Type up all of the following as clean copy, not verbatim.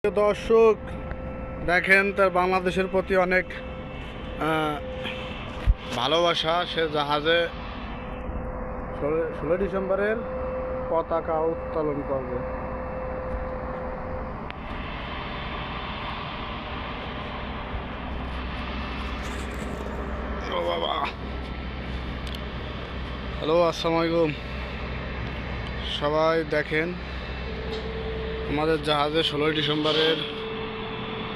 দর্শক দেখেন, তার বাংলাদেশের প্রতি অনেক ভালোবাসা। সে জাহাজে 16 ডিসেম্বরের পতাকা উত্তোলন করবে। ও বাবা, হ্যালো, আসসালামু আলাইকুম সবাই। দেখেন, আমাদের জাহাজে 16 ডিসেম্বরের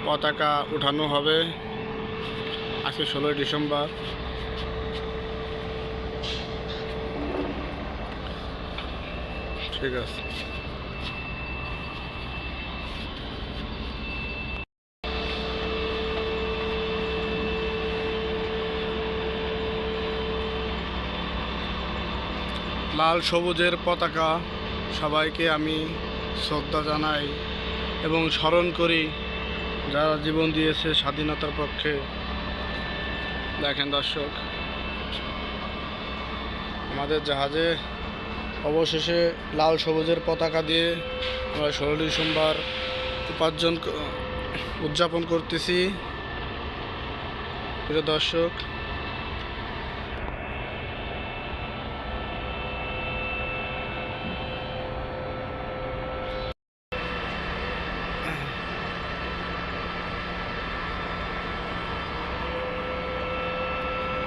পতাকা উঠানো হবে। আজকে 16 ডিসেম্বর। ঠিক আছে, লাল সবুজের পতাকা, সবাইকে আমি শ্রদ্ধা জানাই এবং স্মরণ করি যারা জীবন দিয়েছে স্বাধীনতার পক্ষে। দেখেন দর্শক, আমাদের জাহাজে অবশেষে লাল সবুজের পতাকা দিয়ে আমরা 16 ডিসেম্বর উদযাপন করতেছি। প্রিয় দর্শক,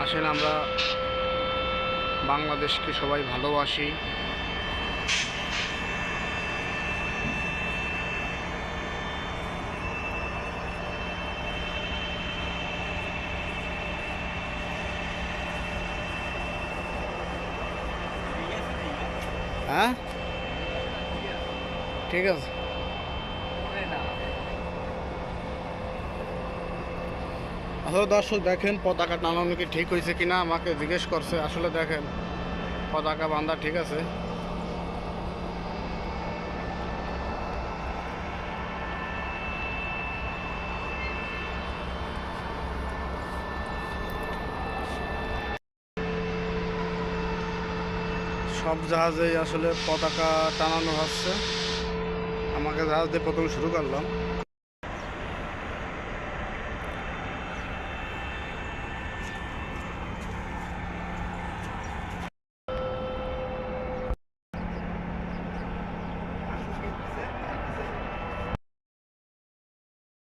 আসলে আমরা বাংলাদেশকে সবাই ভালোবাসি। হ্যাঁ, ঠিক আছে। আসলে দর্শক দেখেন, পতাকা টানানো কি ঠিক হয়েছে কিনা আমাকে জিজ্ঞেস করছে। আসলে দেখেন, পতাকা বাঁধা ঠিক আছে। সব জাহাজেই আসলে পতাকা টানানো হচ্ছে। আমাকে জাহাজ দিয়ে প্রথম শুরু করলাম।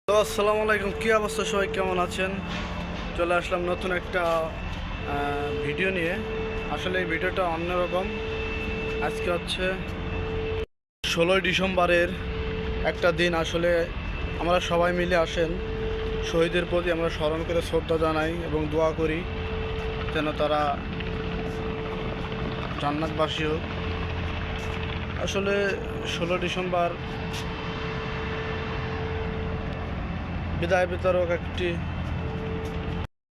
তো আসসালামু আলাইকুম, কী অবস্থা সবাই, কেমন আছেন? চলে আসলাম নতুন একটা ভিডিও নিয়ে। আসলে এই ভিডিওটা অন্যরকম। আজকে হচ্ছে 16 ডিসেম্বরের একটা দিন। আসলে আমরা সবাই মিলে আসেন, শহীদের প্রতি আমরা স্মরণ করে শ্রদ্ধা জানাই এবং দোয়া করি যেন তারা জান্নাতবাসী হোক। আসলে 16 ডিসেম্বর বিদায় বিতরক একটি